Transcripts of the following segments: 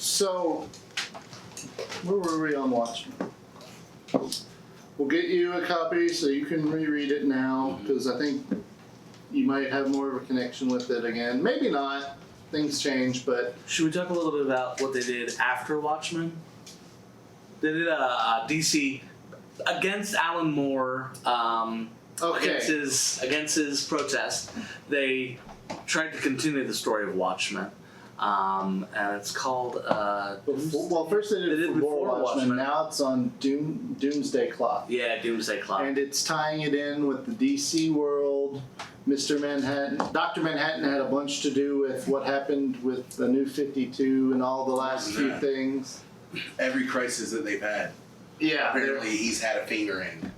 So, where were we on Watchmen? We'll get you a copy so you can reread it now, because I think you might have more of a connection with it again. Maybe not. Things change, but... Should we talk a little bit about what they did after Watchmen? They did a DC against Alan Moore, against his protest. They tried to continue the story of Watchmen. And it's called... well, first they did before Watchmen. Now it's on Doomsday Clock. Yeah, Doomsday Clock. And it's tying it in with the DC world. Mr. Manhattan, Dr. Manhattan had a bunch to do with what happened with the New 52 and all the last few things. Every crisis that they've had. Yeah. Apparently he's had a finger in.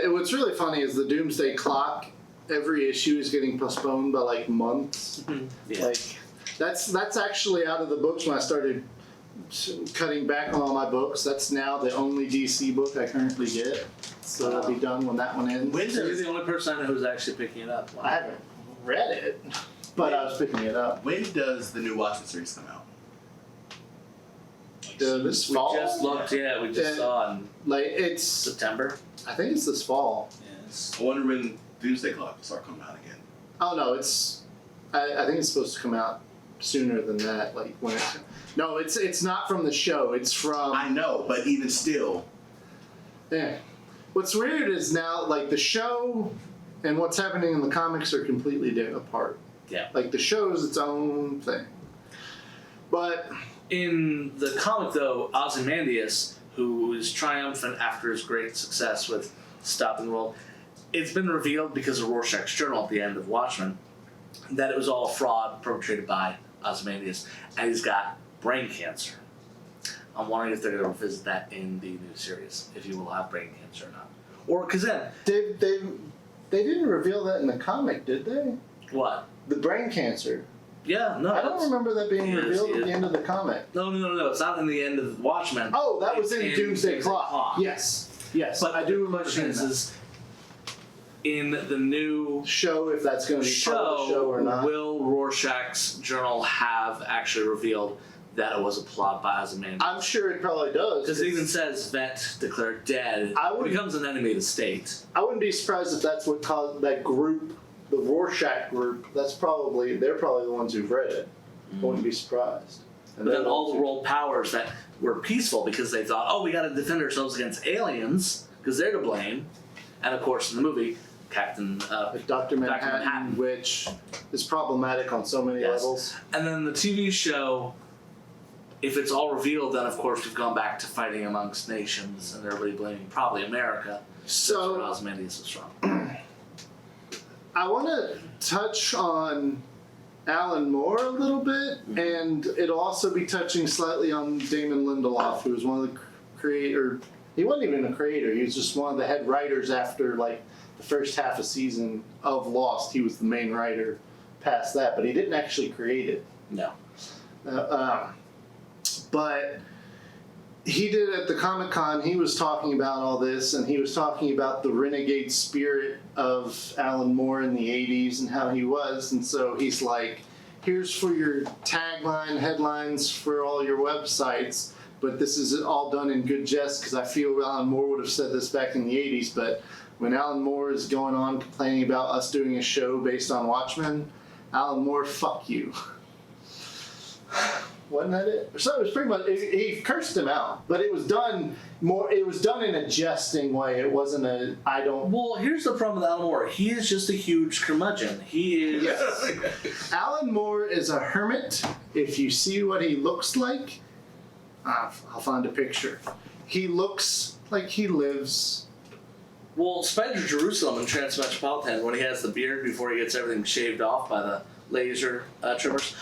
What's really funny is the Doomsday Clock. Every issue is getting postponed by like months. Yeah. Like that's actually out of the books when I started cutting back on all my books. That's now the only DC book I currently get. So that'll be done when that one ends. You're the only person I know who's actually picking it up. I haven't read it, but I was picking it up. When does the new Watchmen series come out? This fall? We just looked, we just saw in it's September. I think it's this fall. Yes. I wonder when Doomsday Clock will start coming out again. Oh no, it's. I think it's supposed to come out sooner than that. Like when it's. No, it's not from the show. It's from. I know, but even still. Yeah. What's weird is now like the show and what's happening in the comics are completely apart. Yeah. Like the show is its own thing. But in the comic, though, Ozymandias, who is triumphant after his great success with stopping the world, it's been revealed because of Rorschach's journal at the end of Watchmen that it was all a fraud perpetrated by Ozymandias, and he's got brain cancer. I'm wondering if they're going to revisit that in the new series, if he will have brain cancer or not. Or, because then... They didn't reveal that in the comic, did they? What? The brain cancer. Yeah, no. I don't remember that being revealed at the end of the comic. No. It's not in the end of Watchmen. Oh, that was in Doomsday Clock. Yes. But I do remember question is in the new show, if that's going to be part of the show or not. Will Rorschach's journal have actually revealed that it was a plot by Ozymandias? I'm sure it probably does. Because it even says Vet declared dead becomes an enemy of the state. I wouldn't be surprised if that's what caused that group, the Rorschach group. They're probably the ones who've read it. I wouldn't be surprised. And but then all the world powers that were peaceful because they thought, we got to defend ourselves against aliens because they're to blame. And of course, in the movie, Dr. Manhattan, which is problematic on so many levels. And then the TV show, if it's all revealed, then of course we've gone back to fighting amongst nations and everybody blaming probably America. So that's where Ozymandias is from. I want to touch on Alan Moore a little bit, and it'll also be touching slightly on Damon Lindelof, who was one of the creator. He wasn't even a creator. He was just one of the head writers after like the first half a season of Lost. He was the main writer past that, but he didn't actually create it. No. But he did at the Comic-Con, he was talking about all this, and he was talking about the renegade spirit of Alan Moore in the 80s and how he was. And so he's like, here's for your tagline, headlines for all your websites, but this is all done in good jest because I feel Alan Moore would have said this back in the 80s, but when Alan Moore is going on complaining about us doing a show based on Watchmen, Alan Moore, fuck you. Wasn't that it? So it was pretty much. He cursed him out, but it was done more. It was done in a jesting way. It wasn't a. I don't. Well, here's the problem with Alan Moore. He is just a huge curmudgeon. He is. Yes. Alan Moore is a hermit. If you see what he looks like, I'll find a picture. He looks like he lives. Well, Spider Jerusalem in Transmetropolitan, when he has the beard before he gets everything shaved off by the laser trimmers,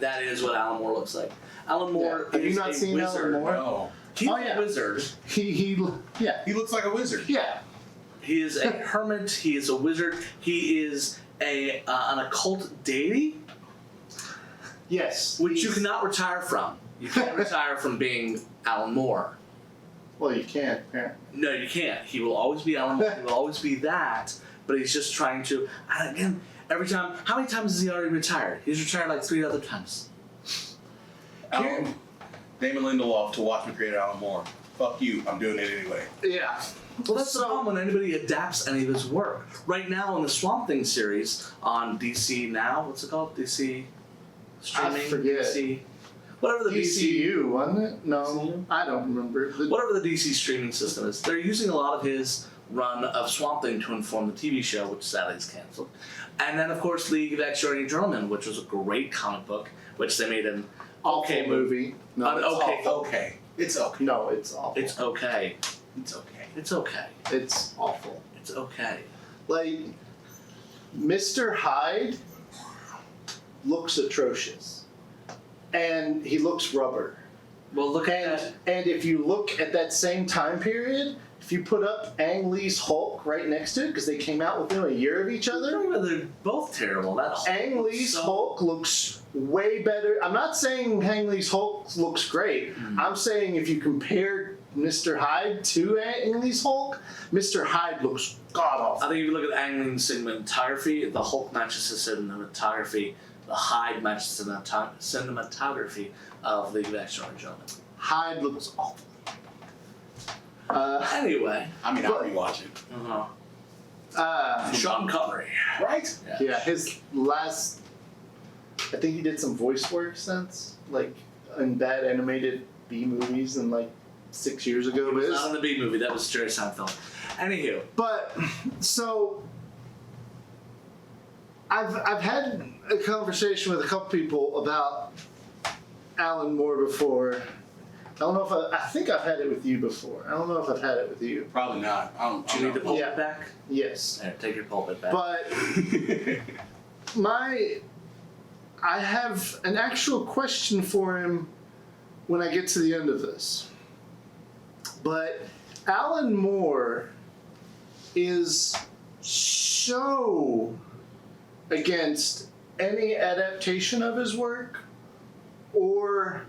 that is what Alan Moore looks like. Alan Moore Have you is not a seen wizard. Alan Moore? No. He's Oh, yeah. a wizard. He yeah. He looks like a wizard. Yeah. He is a hermit. He is a wizard. He is an occult deity, Yes. which you cannot retire from. You can't retire from being Alan Moore. Well, you can't, apparently. No, you can't. He will always be Alan Moore. He will always be that. But he's just trying to. And again, every time. How many times has he already retired? He's retired like 3 other times. Damon Lindelof to watch me create Alan Moore. Fuck you. I'm doing it anyway. Yeah. Well, that's the problem when anybody adapts any of his work. Right now, in the Swamp Thing series on DC Now, what's it called? DC streaming. I forget. DC, whatever the DCU, wasn't it? No, DCU? I don't remember. whatever the DC streaming system is. They're using a lot of his run of Swamp Thing to inform the TV show, which sadly is canceled. And then, of course, League of Extraordinary Gentlemen, which was a great comic book, which they made an okay movie. No, it's okay. awful. Okay. It's okay. No, it's awful. It's okay. It's okay. It's okay. It's awful. It's okay. Like, Mr. Hyde looks atrocious. And he looks rubber. Well, look at that. And if you look at that same time period, if you put up Ang Lee's Hulk right next to it, because they came out within a year of each other, They're both terrible. That Hulk Ang looks Lee's so- Hulk looks way better. I'm not saying Ang Lee's Hulk looks great. I'm saying if you compare Mr. Hyde to Ang Lee's Hulk, Mr. Hyde looks god I awful. think if you look at Ang Lee's cinematography, the Hulk matches his cinematography. The Hyde matches the cinematography of League of Extraordinary Gentlemen. Hyde looks awful. Anyway, I mean, I'll rewatch it. Sean Connery. Right? Yeah, his last. I think he did some voice work since, like, in bad animated B movies, and like 6 years ago. It was But not in the B movie. That was Jerry Seinfeld. Anywho, But so I've had a conversation with a couple people about Alan Moore before. I don't know if I think I've had it with you before. I don't know if I've had it with you. Probably not. I don't do you need the know. pulpit Yeah. back? Yes, There, take your pulpit back. but I have an actual question for him when I get to the end of this. But Alan Moore is so against any adaptation of his work or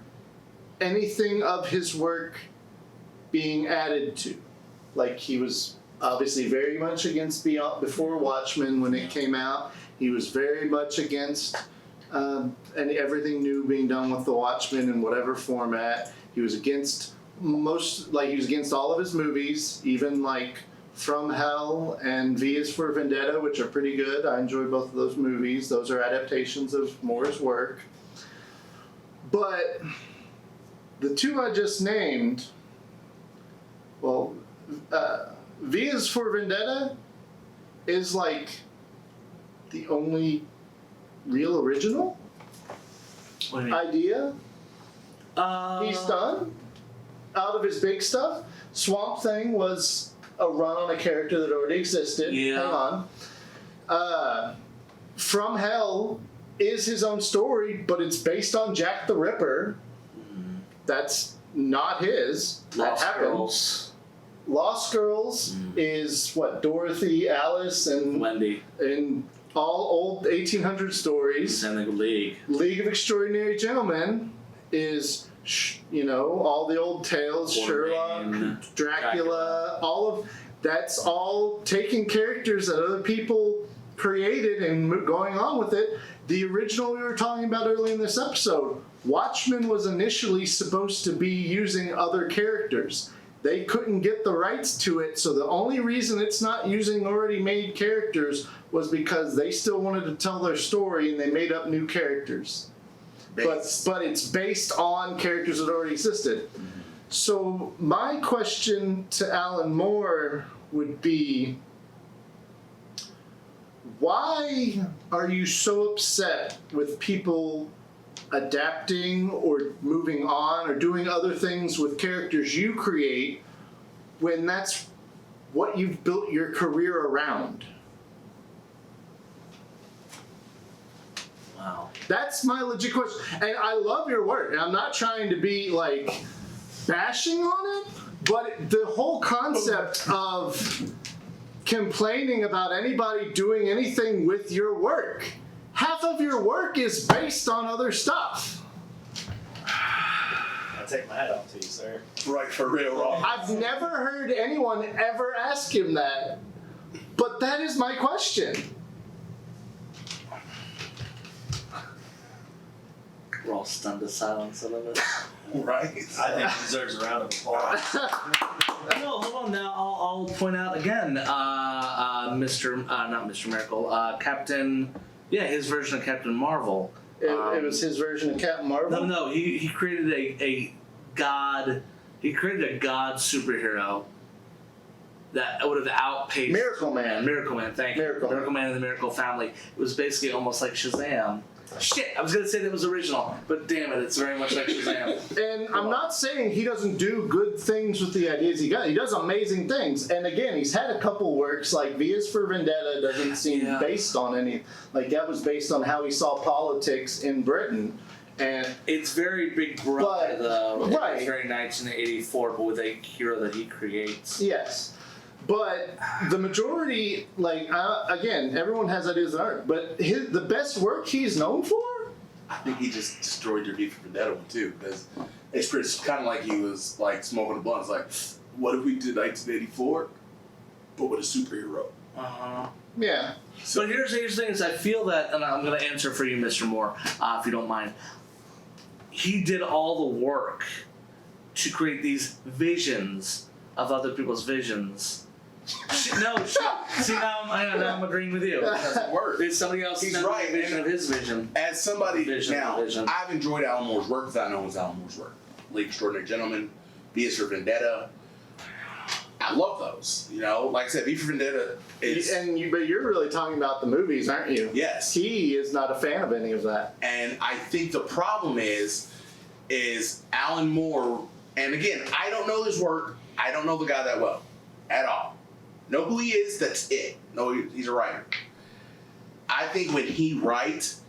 anything of his work being added to. Like, he was obviously very much against Before Watchmen when it came out. He was very much against everything new being done with the Watchmen in whatever format. He was against he was against all of his movies, even like From Hell and V is for Vendetta, which are pretty good. I enjoy both of those movies. Those are adaptations of Moore's work. But the two I just named, well, V is for Vendetta is like the only real original What do you mean? idea he's done out of his big stuff. Swamp Thing was a run on a character that already existed. Yeah. Hang on. From Hell is his own story, but it's based on Jack the Ripper. That's not his. That Lost happened. Girls. Lost Girls is what, Dorothy, Alice, and Wendy. all old 1800 stories. And the League. League of Extraordinary Gentlemen is, all the old tales, Quartermain, Sherlock, Dracula, that's all taking characters that other people created and going on with it. The original we were talking about earlier in this episode, Watchmen was initially supposed to be using other characters. They couldn't get the rights to it, so the only reason it's not using already made characters was because they still wanted to tell their story and they made up new characters. But it's based on characters that already existed. So my question to Alan Moore would be, why are you so upset with people adapting or moving on or doing other things with characters you create when that's what you've built your career around? Wow. That's my legit question. And I love your work, and I'm not trying to be like bashing on it, but the whole concept of complaining about anybody doing anything with your work, half of your work is based on other stuff. I take my hat off to you, sir. Right, for real, Roth. I've never heard anyone ever ask him that, but that is my question. We're all stunned to silence a little bit. Right? I think he deserves a round of applause. No, hold on. Now I'll point out again, not Mr. Miracle, Captain. Yeah, his version of Captain Marvel. It was his version of Captain Marvel? No, he created a god. He created a god superhero that would have outpaced Miracle Man. Miracle Man, thank you. Miracle Man and the Miracle Family. It was basically almost like Shazam. Shit, I was gonna say that was original, but damn it, it's very much like Shazam. And I'm not saying he doesn't do good things with the ideas he got. He does amazing things. And again, he's had a couple works, like V is for Vendetta doesn't seem based on any, like that was based on how he saw politics in Britain. And it's very Big Brother, though. Right. It's very 1984, but with a hero that he creates. yes. But the majority, like, again, everyone has ideas in art, but the best work he's known for? I think he just destroyed your V for Vendetta one too, because it's kind of like he was like smoking a blunt. It's like, what if we did 1984, but with a superhero? Yeah. But here's the thing is I feel that, and I'm going to answer for you, Mr. Moore, if you don't mind. He did all the work to create these visions of other people's visions. No, shit. See, now I'm agreeing with you. It doesn't work. There's somebody else He's who's right, vision of his vision. As somebody Vision. I've enjoyed Alan Moore's work without knowing it's Alan Moore's work. League of Extraordinary Gentlemen, V is for Vendetta. I love those. You know, like I said, V for Vendetta is. But you're really talking about the movies, aren't you? Yes. He is not a fan of any of that. And I think the problem is Alan Moore, and again, I don't know his work. I don't know the guy that well at all. Know who he is, that's it. No, he's a writer. I think when he writes,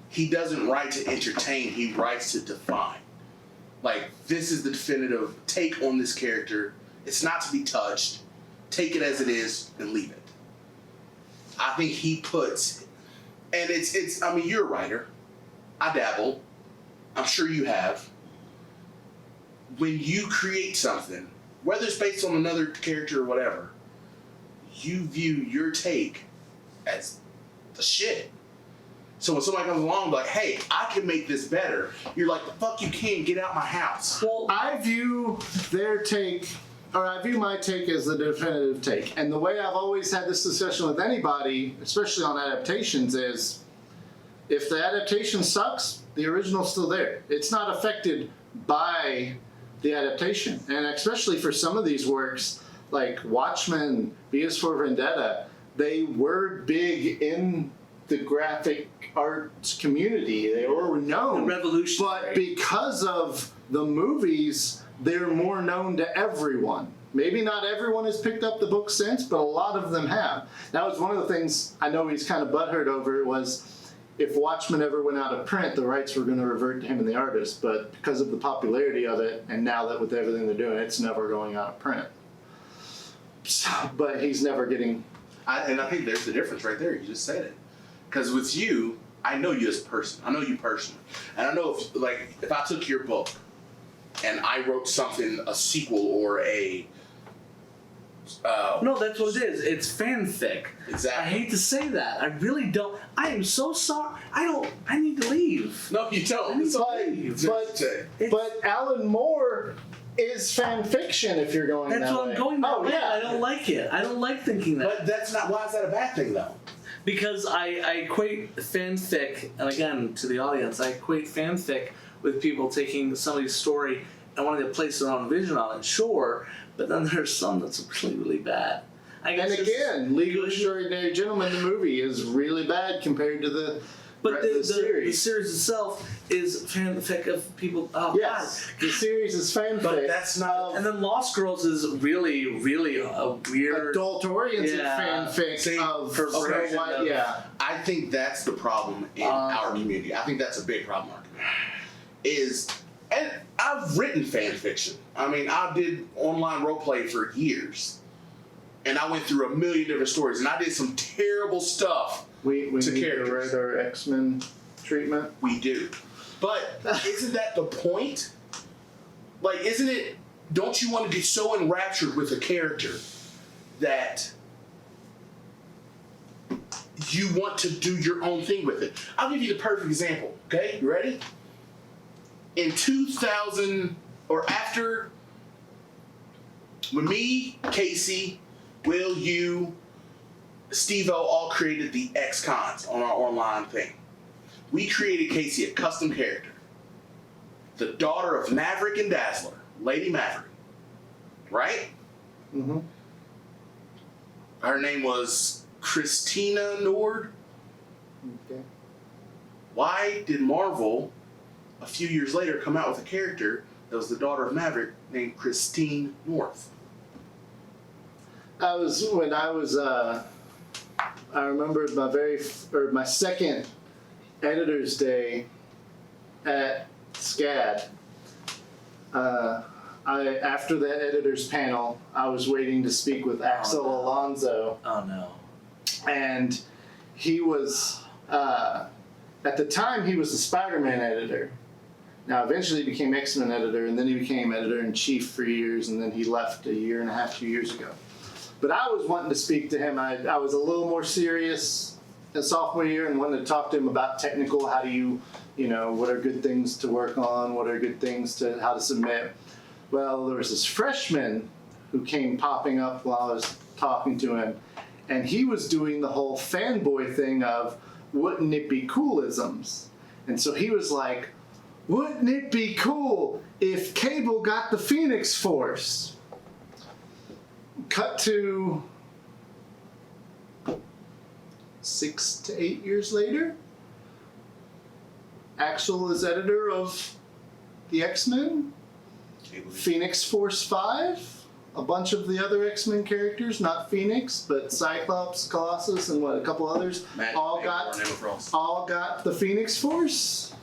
he doesn't write to entertain, he writes to define. Like, this is the definitive take on this character. It's not to be touched. Take it as it is and leave it. I think he puts, and I mean, you're a writer. I dabble. I'm sure you have. When you create something, whether it's based on another character or whatever, you view your take as the shit. So when somebody comes along like, hey, I can make this better, you're like, the fuck you can't, get out my house. Well, I view my take as the definitive take. And the way I've always had this discussion with anybody, especially on adaptations, is if the adaptation sucks, the original's still there. It's not affected by the adaptation. And especially for some of these works, like Watchmen, V is for Vendetta, they were big in the graphic arts community. They were known. The revolution. But because of the movies, they're more known to everyone. Maybe not everyone has picked up the book since, but a lot of them have. That was one of the things I know he's kind of butthurt over was if Watchmen ever went out of print, the rights were going to revert to him and the artist. But because of the popularity of it, and now that with everything they're doing, it's never going out of print. So, but he's never getting... And I think there's the difference right there. You just said it. Because with you, I know you as a person. I know you personally. And I know if I took your book and I wrote something, a sequel or a... No, that's what it is. It's fanfic. Exactly. I hate to say that. I really don't. I am so sorry. I need to leave. No, you don't. It's But Alan Moore is fan fiction if you're going That's that what way. I'm going that way. Yeah. I don't like it. I don't like thinking that. But that's not... Why is that a bad thing, though? Because I equate fanfic, and again, to the audience, I equate fanfic with people taking somebody's story and wanting to place their own vision on it, sure, but then there's some that's really, really bad. I guess And again, League of Extraordinary Gentlemen, the movie, is really bad compared to the But the series. series itself is fanfic of people. Oh, Yes, the series is fanfic. But that's not. God. And then Lost Girls is really, really a weird. Adult-oriented Yeah. fanfic See, of perversion Snow White. of- Yeah. I think that's the problem in our community. I think that's a big problem in our community. And I've written fan fiction. I mean, I did online role play for years. And I went through a million different stories. And I did some terrible stuff. We To need characters. to write our X-Men treatment. We do. But isn't that the point? Like, isn't it... Don't you want to be so enraptured with a character that you want to do your own thing with it? I'll give you the perfect example, okay? You ready? In 2000, or after, when me, Casey, Will, you, Steve-O all created the X-Cons on our online thing. We created Casey a custom character. The daughter of Maverick and Dazzler, Lady Maverick. Right? Mm-hmm. Her name was Christina Nord. Okay. Why did Marvel, a few years later, come out with a character that was the daughter of Maverick named Christine North? I remember my second editor's day at SCAD. After the editor's panel, I was waiting to speak with Axel no. Alonso, Oh no. and he was at the time he was the Spider-Man editor. Now eventually he became X-Men editor, and then he became editor-in-chief for years, and then he left a year and a half, 2 years ago. But I was wanting to speak to him. I was a little more serious in sophomore year and wanted to talk to him about technical, how do you what are good things to work on, what are good things to how to submit. Well, there was this freshman who came popping up while I was talking to him, and he was doing the whole fanboy thing of wouldn't it be coolisms. And so he was like, wouldn't it be cool if Cable got the Phoenix Force? Cut to 6 to 8 years later, Axel is editor of the X-Men, Phoenix Force 5, a bunch of the other X-Men characters, not Phoenix, but Cyclops, Colossus, and a couple others, all got the Phoenix Force.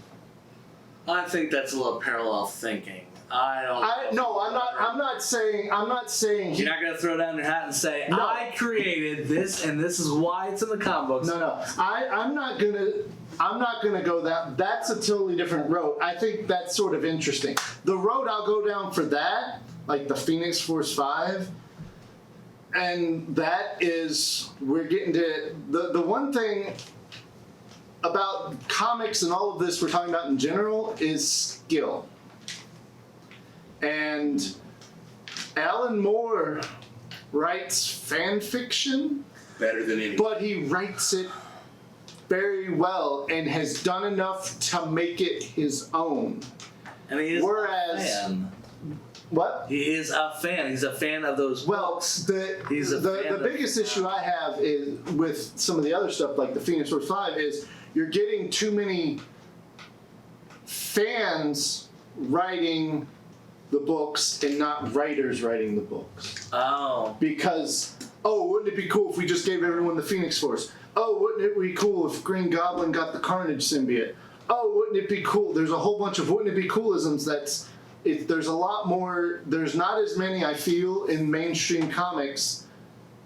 I think that's a little parallel thinking. I'm not saying he, You're not gonna throw down your hat and say, No. I created this and this is why it's in the comic books. No. I'm not gonna go that. That's a totally different road. I think that's sort of interesting. The road I'll go down for that, like the Phoenix Force 5, and that is we're getting to the one thing about comics and all of this we're talking about in general is skill. And Alan Moore writes fan fiction Better than anyone. but he writes it very well and has done enough to make it his own. And he is Whereas- a fan. What? He is a fan. He's a fan of those Well, books. the biggest issue I have is with some of the other stuff like the Phoenix Force 5 is you're getting too many fans writing the books and not writers writing the books. Oh. Because, wouldn't it be cool if we just gave everyone the Phoenix Force? Oh, wouldn't it be cool if Green Goblin got the Carnage symbiote? Oh, wouldn't it be cool? There's a whole bunch of wouldn't it be coolisms there's a lot more, there's not as many, I feel, in mainstream comics,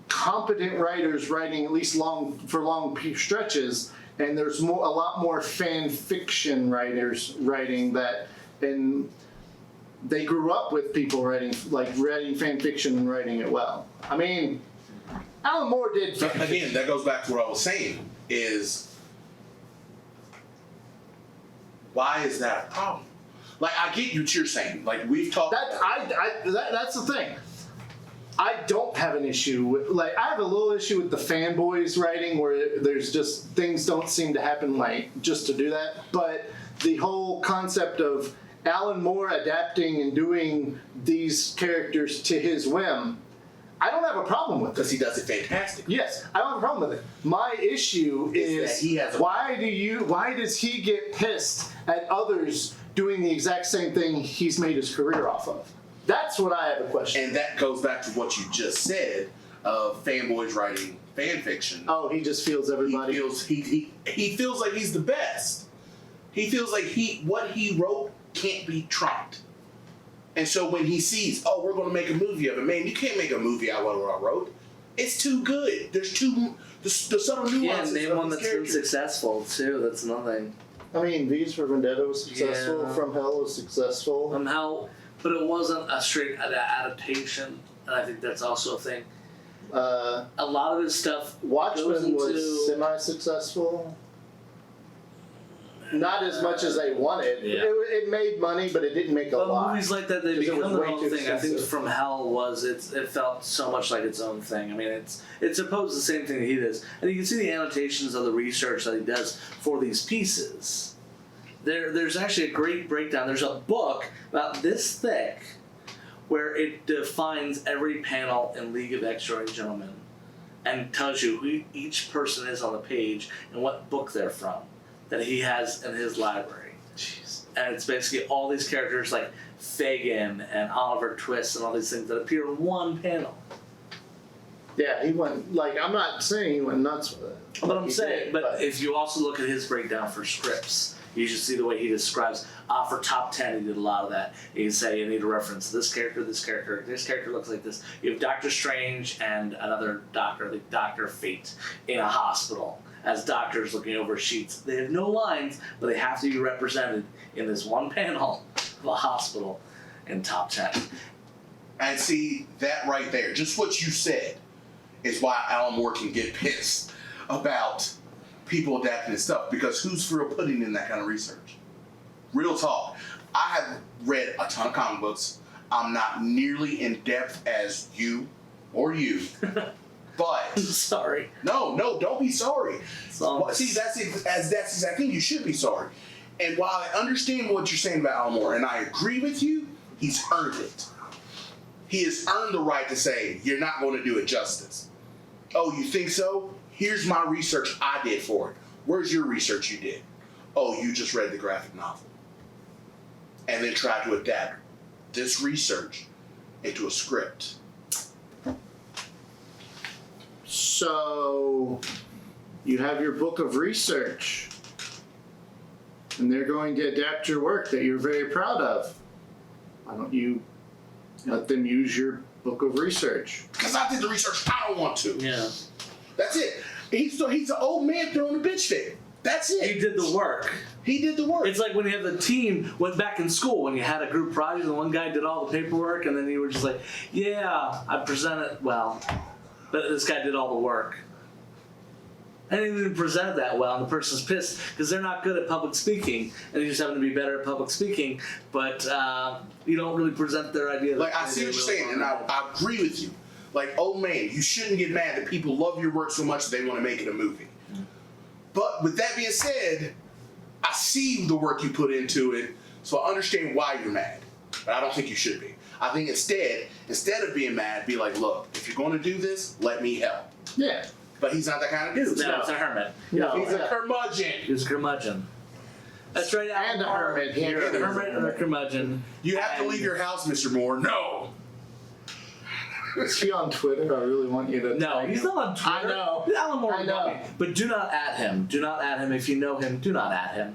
competent writers writing at least long stretches, and there's a lot more fan fiction writers writing that, and they grew up with people writing fan fiction and writing it well. I mean, Alan Moore did. Again, that goes back to what I was saying, is why is that a problem? Like, I get what you're saying. Like, we've talked That's the thing. I don't have an issue with, I have a little issue with the fanboys writing where there's just, things don't seem to happen, just to do that. But the whole concept of Alan Moore adapting and doing these characters to his whim, I don't have a problem with because it. he does it fantastic. Yes, I don't have a problem with it. My issue is that he has a- why does he get pissed at others doing the exact same thing he's made his career off of? That's what I have a question. And that goes back to what you just said of fanboys writing fan fiction. Oh, he just feels everybody. He feels like he's the best. He feels like what he wrote can't be trumped. And so when he sees, oh, we're going to make a movie of it, man, you can't make a movie out of what I wrote. It's too good. There's the subtle nuances. Yeah, name of one these that's been characters. successful too. That's another thing. I mean, V's for Vendetta was successful. Yeah. From Hell was successful. But it wasn't a straight adaptation, and I think that's also a thing. A lot of his stuff goes Watchmen into was semi-successful. Not as much as they wanted. Yeah. It made money, but it didn't make a but lot. movies like that, they 'Cause it was become their way own too thing. I think expensive. From Hell it felt so much like its own thing. I mean, it's supposed the same thing that he does, and you can see the annotations of the research that he does for these pieces. There's actually a great breakdown. There's a book about this thick where it defines every panel in League of Extraordinary Gentlemen and tells you who each person is on the page and what book they're from that he has in his library. Jeez. And it's basically all these characters like Fagin and Oliver Twist and all these things that appear in one panel. Yeah, he went, like, I'm not saying he went nuts with it. But Like I'm he saying, did, but if you also look at his breakdown for scripts, you should see the way he describes. For top 10, he did a lot of that. You can say you need to reference this character looks like this. You have Doctor Strange and another doctor, like Dr. Fate, in a hospital as doctors looking over sheets. They have no lines, but they have to be represented in this one panel of a hospital in top 10. And see, that right there, just what you said, is why Alan Moore can get pissed about people adapting his stuff, because who's for real putting in that kind of research? Real talk. I have read a ton of comic books. I'm not nearly in depth as you, but Sorry. no, don't be sorry. So, Well, see, that's the exact thing. You should be sorry. And while I understand what you're saying about Alan Moore, and I agree with you, he's earned it. He has earned the right to say, you're not going to do it justice. Oh, you think so? Here's my research I did for it. Where's your research you did? Oh, you just read the graphic novel. And then tried to adapt this research into a script. So, you have your book of research, and they're going to adapt your work that you're very proud of. Why don't you let them use your book of research? Because I did the research, I don't want to. yeah. That's it. He's an old man throwing a bitch fit. That's it. He did the work. He did the work. It's like when you have the team went back in school when you had a group project and one guy did all the paperwork and then you were just like, yeah, I presented well, but this guy did all the work. And he didn't present it that well, and the person's pissed because they're not good at public speaking, and you just happen to be better at public speaking, but you don't really present their idea. Like, I see what you're saying, and I agree with you. Like, oh man, you shouldn't get mad that people love your work so much that they want to make it a movie. But with that being said, I see the work you put into it, so I understand why you're mad. But I don't think you should be. I think instead of being mad, be like, look, if you're going to do this, let me help. Yeah. But he's not that kind of dude. No, it's a hermit. No, He's a curmudgeon. He's a curmudgeon. That's right, And a hermit. You're a And a hermit and a curmudgeon. You have to leave your house, Mr. Moore. No. Is he on Twitter? I really want you to. No, tag he's him. not on Twitter. I know. Alan Moore I would know. want me. But do not at him. Do not at him. If you know him, do not at him.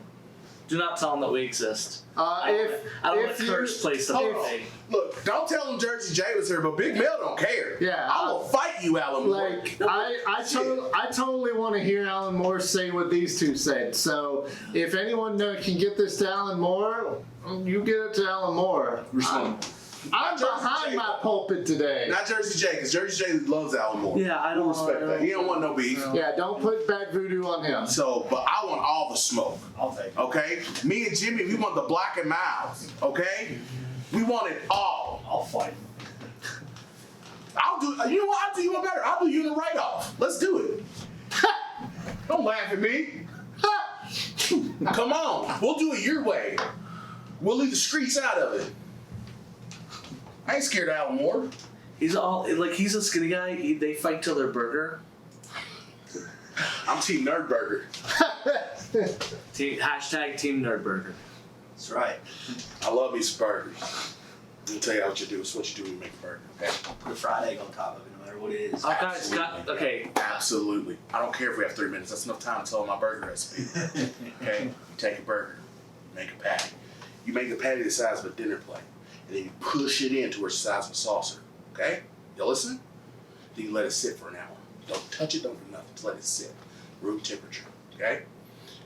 Do not tell him that we exist. I don't want to curse place to Hold on. play. Look, don't tell him Jersey J was here, but Big Mel don't care. Yeah, I will fight you, Alan Moore. Like, I totally want to hear Alan Moore say what these two said. So if anyone can get this to Alan Moore, you get it to Alan Moore. I'm Jersey behind J. my pulpit today. Not Jersey J, because Jersey J loves Alan Moore. Yeah, I We'll don't respect that. He don't want no beef. Yeah, don't put bad voodoo on him. So, but I want all the smoke. I'll take it. Okay? Me and Jimmy, we want the black and miles. Okay? We want it all. I'll fight. I'll do. You know what? I'll do you one better. I'll do you in a write-off. Let's do it. Don't laugh at me. Come on. We'll do it your way. We'll leave the streets out of it. I ain't scared of Alan Moore. He's a skinny guy. They fight till they're burger. I'm Team Nerdburger. Hashtag Team Nerdburger. That's right. I love me some burgers. Let me tell you what you do. It's what you do when you make a burger. Okay? Put a fried egg on top of it, no matter what it is. Oh, guys, okay. Absolutely. I don't care if we have 3 minutes. That's enough time to tell my burger recipe. Okay? You take a burger, make a patty. You make the patty the size of a dinner plate, and then you push it in to where it's the size of a saucer. Okay? You listen? Then you let it sit for an hour. Don't touch it, don't do nothing. Just let it sit. Room temperature. Okay?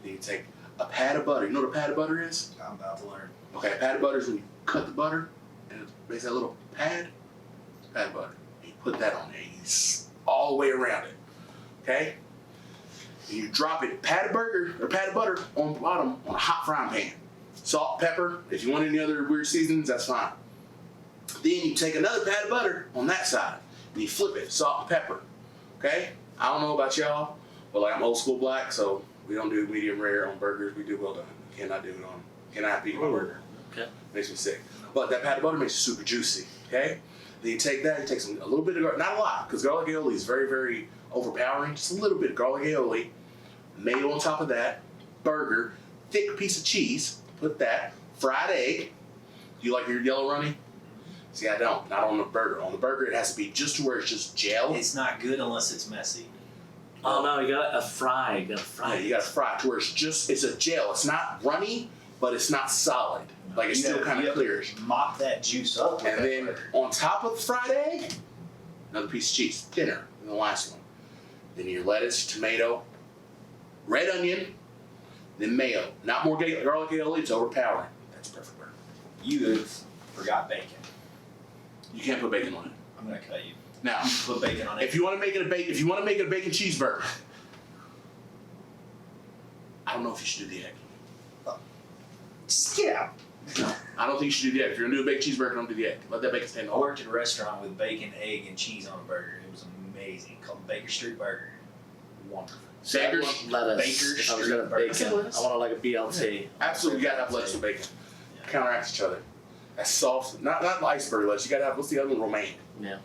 Then you take a pat of butter. You know what a pat of butter is? I'm about to learn. Okay, a pat of butter is when you cut the butter and it makes that little pad. Pat of butter. And you put that on there. You all the way around it. Okay? And you drop it, pat of butter on the bottom on a hot frying pan. Salt, pepper. If you want any other weird seasonings, that's fine. Then you take another pat of butter on that side and you flip it, salt and pepper. Okay? I don't know about y'all, but like I'm old school black, so we don't do medium rare on burgers. We do well done. Cannot beat my burger. Okay. Makes me sick. But that pat of butter makes it super juicy. Okay? Then you take that, you take a little bit of garlic, not a lot, because garlic aioli is very, very overpowering. Just a little bit of garlic aioli, mayo on top of that, burger, thick piece of cheese, put that, fried egg. Do you like your yellow runny? See, I don't. Not on the burger. On the burger, it has to be just to where it's just gel. It's not good unless it's messy. Oh no, you got a fry. You got to fry. Yeah, you gotta fry it to where it's a gel. It's not runny, but it's not solid. Like it's still kind of clear. Mop that juice up. With And that then burger. on top of the fried egg, another piece of cheese, thinner than the last one. Then your lettuce, tomato, red onion, then mayo. Not more garlic aioli, it's overpowering. That's perfect burger. You forgot bacon. You can't put bacon on it. I'm gonna cut you. Now, Put bacon on it. if you want to make it a bacon cheeseburger, I don't know if you should do the egg. Just get out. No, I don't think you should do the egg. If you're gonna do a bacon cheeseburger, don't do the egg. Let that bacon stand I on. worked at a restaurant with bacon, egg, and cheese on a burger. It was amazing. Called Baker Street Burger. Wonderful. Baker's? Lettuce. Baker's If I was Street gonna burger. bacon, I want it like a BLT. Absolutely, you gotta have lettuce with bacon. Counteract each other. That's soft. Not iceberg lettuce. You gotta have, what's the other one? Romaine. Yeah.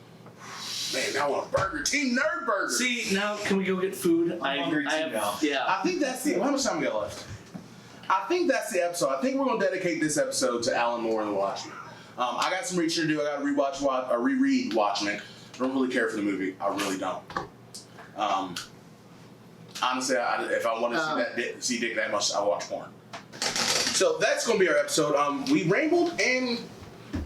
Man, now I want a burger. Team Nerdburger. See, now can we go get food? I'm hungry too now. Yeah. I think that's the. How much time we got left? I think that's the episode. I think we're gonna dedicate this episode to Alan Moore and the Watchmen. I got some research to do. I got to reread Watchmen. I don't really care for the movie. I really don't. Honestly, if I want to see Dick that much, I watch porn. So that's gonna be our episode. We rambled and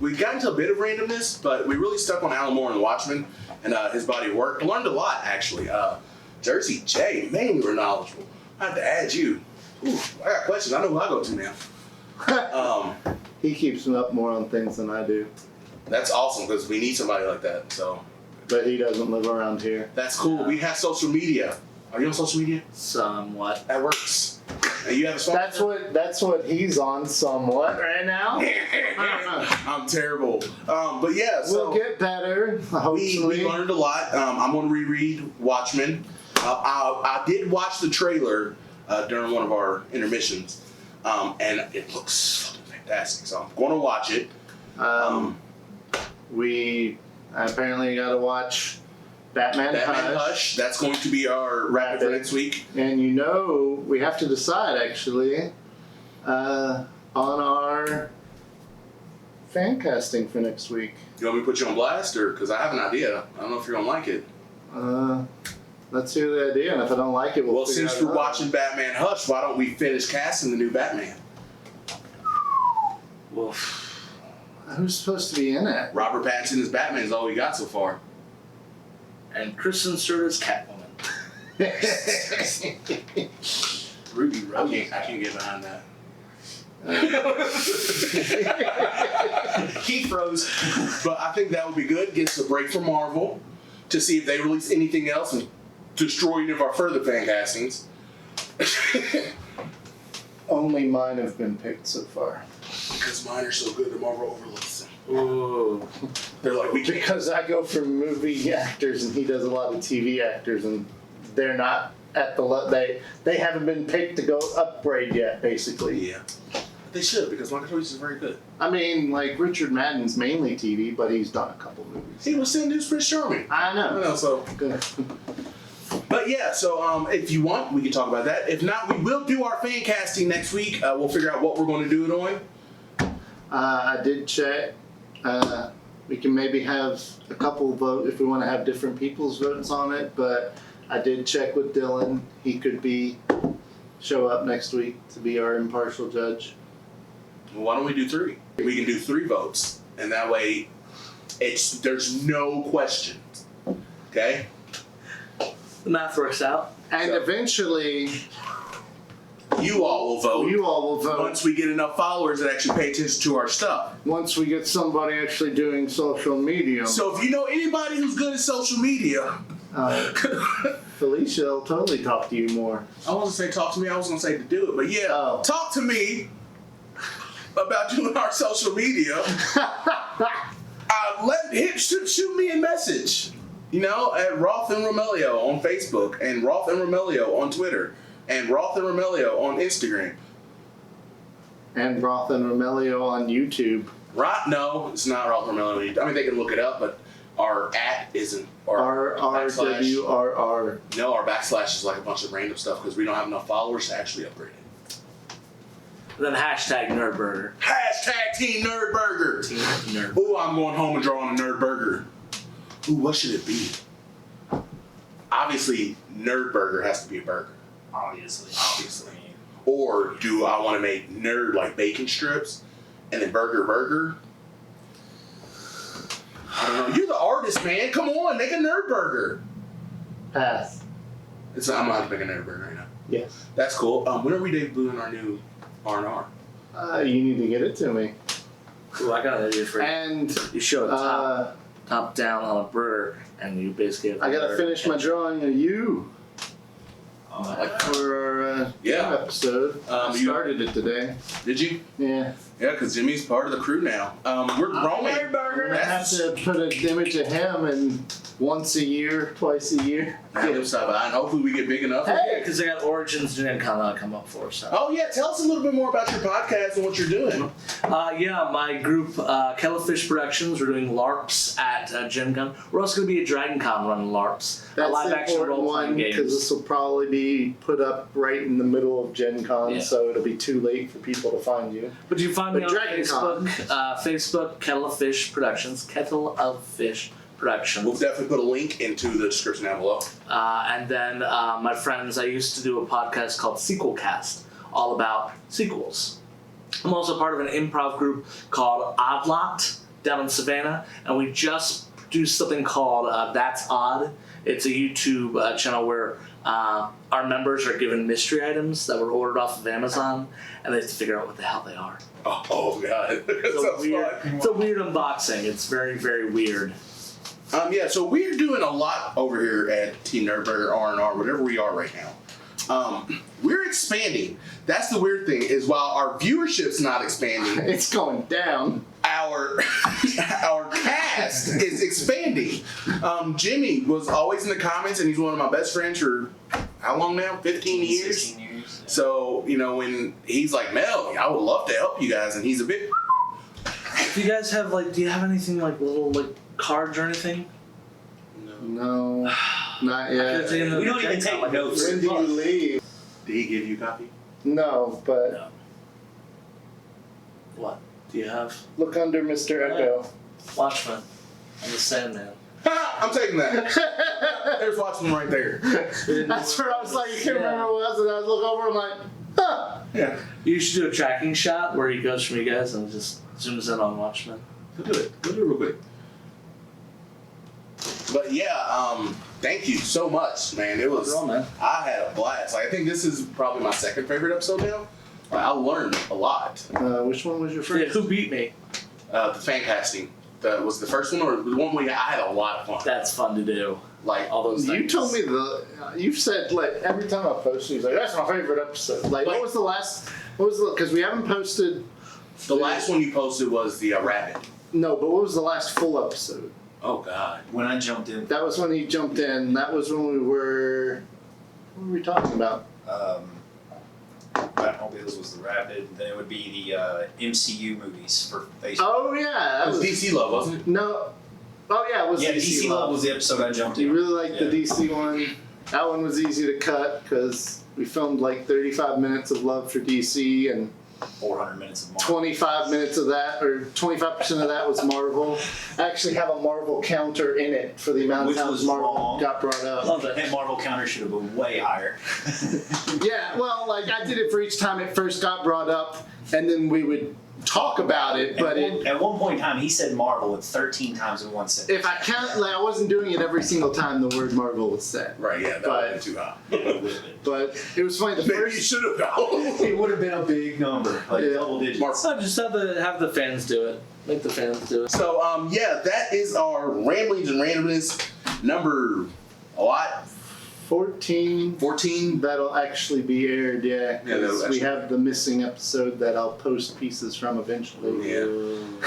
we got into a bit of randomness, but we really stuck on Alan Moore and the Watchmen and his body of work. I learned a lot actually. Jersey J, man, you were knowledgeable. I had to add you. Ooh, I got questions. I know who I go to now. He keeps me up more on things than I do. That's awesome because we need somebody like that. So But he doesn't live around here. that's cool. We have social media. Are you on social media? Somewhat. That works. And you have a phone? That's what he's on somewhat right now. I'm terrible. But yeah, so We'll get better, hopefully. we learned a lot. I'm going to reread Watchmen. I did watch the trailer during one of our intermissions, and it looks fucking fantastic. So I'm going to watch it. We apparently got to watch Batman Hush. That's going to be our rapid for next week. And we have to decide actually on our fan casting for next week. You want me to put you on blast, or because I have an idea? I don't know if you're gonna like it. Let's hear the idea, and if I don't like it, Well, figure since it we're out. watching Batman Hush, why don't we finish casting the new Batman? Well, Who's supposed to be in it? Robert Pattinson as Batman is all we got so far. and Kristen Stewart is Catwoman. Ruby I Rose. can't get behind that. He froze. But I think that would be good. Get us a break from Marvel to see if they release anything else and destroy any of our further fan castings. Only mine have been picked so far. Because mine are so good, the Marvel overlooks them. Ooh. They're like, we can't. Because I go for movie actors and he does a lot of TV actors, and they're not at the they haven't been picked to go upgrade yet, basically. Yeah. They should, because Michael Choice is very good. I mean, like, Richard Madden's mainly TV, but he's done a couple movies. He was Cindy's Prince Charming. I know. So. But yeah, so if you want, we can talk about that. If not, we will do our fan casting next week. We'll figure out what we're going to do it on. I did check. We can maybe have a couple vote if we want to have different people's votes on it, but I did check with Dylan. He could show up next week to be our impartial judge. Well, why don't we do 3? We can do 3 votes, and that way, there's no questions. Okay. The math works out. And So- eventually, You all will vote. you all will vote Once we get enough followers that actually pay attention to our stuff. once we get somebody actually doing social media. So if you know anybody who's good at social media, Felicia will totally talk to you more. I wasn't say talk to me. I was gonna say to do it, but yeah, Oh. talk to me about doing our social media. Shoot me a message. You know, at Roth and Romelio on Facebook, and Roth and Romelio on Twitter, and Roth and Romelio on Instagram. And Roth and Romelio on YouTube. Right? No, it's not Roth and Romelio. I mean, they can look it up, but our @ isn't. Our backslash- RRWRR. No, our backslash is like a bunch of random stuff because we don't have enough followers to actually upgrade it. Then hashtag Nerdburger. Hashtag Team Nerdburger. Team Nerd. Ooh, I'm going home and drawing a Nerdburger. Ooh, what should it be? Obviously, Nerdburger has to be a burger. Obviously. Or do I want to make nerd like bacon strips and then burger? I don't know. You're the artist, man. Come on, make a Nerdburger. Pass. I'm gonna have to make a Nerdburger right now. Yes. That's cool. When are we debuting our new R&R? You need to get it to me. Ooh, I got an idea for you. And You show it top down on a burger, and you basically have. I gotta finish my drawing of you Like, for our Yeah. episode. I you- started it today. Did you? Yeah. Yeah, because Jimmy's part of the crew now. We're growing. I'm gonna have to put an image of him and once a year, twice a year. And hopefully we get big enough. Yeah, because I got Origins Gen Con come up for. So. Oh yeah, tell us a little bit more about your podcast and what you're doing. Yeah, my group, Kellafish Productions, we're doing LARPs at Gen Con. We're also going to be at Dragon Con running LARPs. That's live the action important role playing one because games. this will probably be put up right in the middle of Gen Con, Yeah. so it'll be too late for people to find you. But you can find me But on Dragon Con. Facebook, Kettle of Fish Productions, Kettle of Fish Productions. We'll definitely put a link into the description down below. And then my friends, I used to do a podcast called Sequel Cast, all about sequels. I'm also part of an improv group called Odd Lot down in Savannah, and we just do something called That's Odd. It's a YouTube channel where our members are given mystery items that were ordered off of Amazon, and they have to figure out what the hell they are. Oh god. It's a, Sounds weird, fun. it's a weird unboxing. It's very, very weird. Yeah, so we're doing a lot over here at Team Nerdburger R&R, whatever we are right now. We're expanding. That's the weird thing, is while our viewership's not expanding, It's going down. our cast is expanding. Jimmy was always in the comments, and he's one of my best friends for how long now? 15 years? 16 years. So, you know, when he's like, Mel, I would love to help you guys, and he's a bit... Do you guys have do you have anything little cards or anything? No, not I could've yet. taken them We don't to even Gen Con, take notes. When do you leave? Did he give you a copy? No, but No. What? Do you have? look under Mr. Echo. Watchmen. I'm the Sandman. Ha! I'm taking that. There's Watchmen right there. That's where I was like, I can't remember what it was, and I was looking over, I'm like, huh. Yeah. You should do a tracking shot where he goes from you guys and just zooms in on Watchmen. Go do it. Go do it real quick. But yeah, thank you so much, man. It was. What's wrong, man? I had a blast. I think this is probably my second favorite episode now. I learned a lot. Which one was your Yeah, first? who beat me? The fan casting. Was the first one or the one I had a lot of fun. That's fun to do. Like All those You things. told me you've said every time I post, he's like, that's my favorite episode. What was the last, because we haven't posted, the last one you posted was the rabbit. no, but what was the last full episode? Oh God. When I jumped in, That was when he jumped in, that was when what were we talking about? Batmobiles was the Rapid. Then it would be the MCU movies for Facebook. Oh yeah, That was DC Love, wasn't it? No. Oh yeah, it was Yeah, DC, DC Love was the episode I jumped in. You really liked Yeah. the DC one. That one was easy to cut because we filmed like 35 minutes of love for DC and 400 minutes of Marvel. 25 minutes of that, or 25% of that was Marvel. I actually have a Marvel counter in it for the amount Which of times was Marvel wrong. got brought up. Love that Marvel counter should have been way higher. Yeah, well, like I did it for each time it first got brought up, and then we would talk about it. But At one point in time, he said Marvel 13 times in one sentence. if I count, like I wasn't doing it every single time the word Marvel was said. Right, yeah, that But- would have been too high. But it was funny. The Maybe you first, should have known. It would have been a big number, like Yeah. double digits. Marvel. So just have the fans do it. Make the fans do it. So, yeah, that is our Ramblings and Randomness number, a lot, 14. 14. That'll actually be aired, yeah. Yeah, that'll 'cause we actually- have the missing episode that I'll post pieces from eventually. Yeah.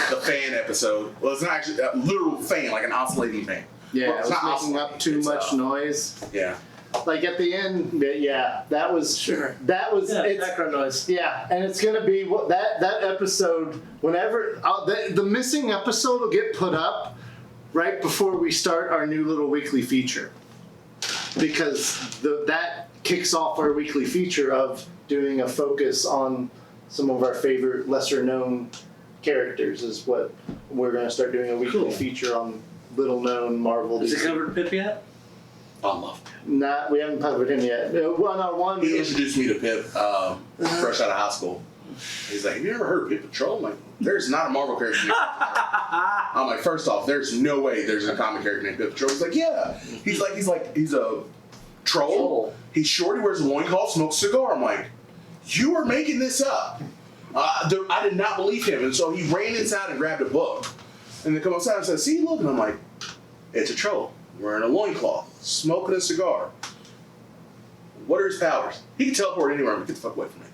The fan episode. Well, it's not actually a literal fan, like an oscillating fan. Yeah, Well, I it's was not making up too it's, much noise. Yeah. Like at the end, yeah, that was Sure. That was Yeah, it's, background noise. yeah, and it's gonna be what that episode. Whenever the missing episode will get put up right before we start our new little weekly feature, because that kicks off our weekly feature of doing a focus on some of our favorite lesser known characters. Is what we're gonna start doing a weekly Cool. feature on little known Marvel. Has it DC. covered Pip yet? I love Pip. Not, we haven't covered him yet. One on one. He introduced me to Pip fresh out of high school. He's like, have you ever heard of Pip Patrol? I'm like, there's not a Marvel character named Pip Patrol. I'm like, first off, there's no way there's a comic character named Pip Patrol. He's like, yeah. He's a troll. He's short, he wears a loincloth, smokes a cigar. I'm like, you are making this up. I did not believe him. And so he ran inside and grabbed a book. And then come outside and said, see, look. And I'm like, it's a troll. Wearing a loincloth, smoking a cigar. What are his powers? He can teleport anywhere, but get the fuck away from me.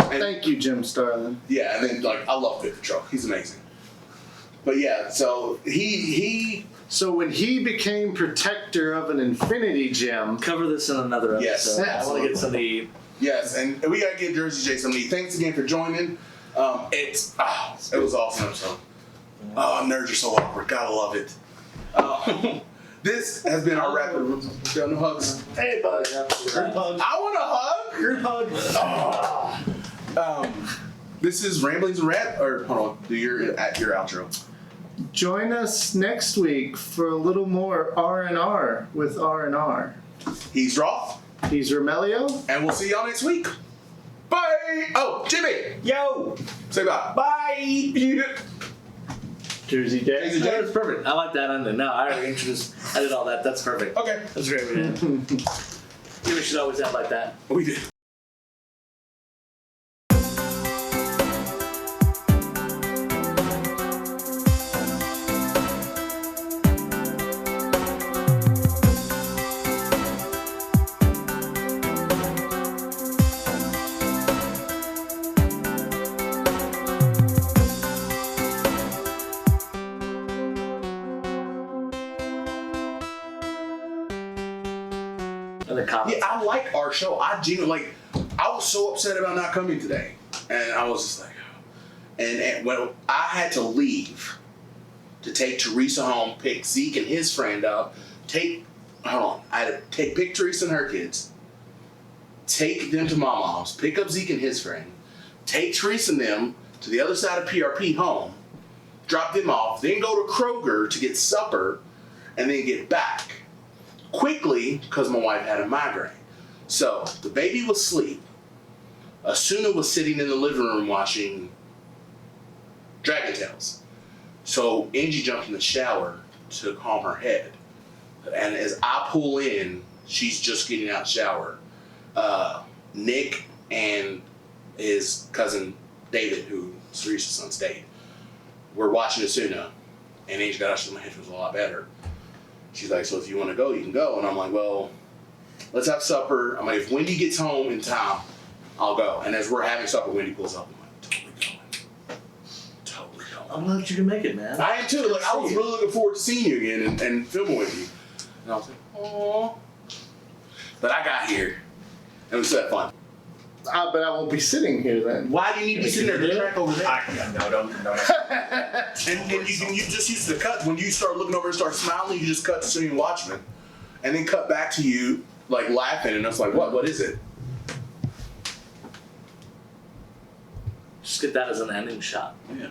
And, Thank you, Jim Starlin. yeah, and then like I love Pip Patrol. He's amazing. But yeah, so he So when he became protector of an infinity gem, Cover this in another episode. Yes, I want to get some of the. yes, and we gotta give Jersey J some need. Thanks again for joining. It was awesome episode. Oh, nerds are so awkward. Gotta love it. This has been our rapid no hugs. hey, bud. Group hug. I want a hug. Group hug. This is Ramblings and hold on, do your outro. Join us next week for a little more R&R with R&R. He's Roth, He's Romelio. and we'll see y'all next week. Bye. Oh, Jimmy, Yo. say bye. Bye. Jersey J. Jersey J. That's perfect. I like that ending. No, I already introduced. I did all that. That's perfect. Okay, That's great. We did. We should always end like that. we did. And the comments. Yeah, I like our show. I was so upset about not coming today, and I was just like, and when I had to leave to take Teresa home, pick Zeke and his friend up, I had to pick Teresa and her kids, take them to my mom's, pick up Zeke and his friend, take Teresa and them to the other side of PRP home, drop them off, then go to Kroger to get supper, and then get back quickly because my wife had a migraine. So the baby was asleep. Asuna was sitting in the living room watching Dragon Tales. So Angie jumped in the shower to calm her head. And as I pull in, she's just getting out of the shower. Nick and his cousin David, who Teresa's son stayed, were watching Asuna. And Angie got up, my head was a lot better. She's like, so if you want to go, you can go. And I'm like, well, let's have supper. I'm like, if Wendy gets home in time, I'll go. And as we're having supper, Wendy pulls up. I'm like, totally going. Totally going. I'm glad you can make it, man. I am too. Like, I was really looking forward to seeing you again and filming with you. And I was like, aww. But I got here, and we still had fun. But I won't be sitting here then. Why do you need to be sitting there? The track over there. No, don't. And you just use the cut. When you start looking over and start smiling, you just cut to Sitting Watchmen. And then cut back to you, like, laughing. And I was like, what is it? Just get that as an ending shot. Yeah.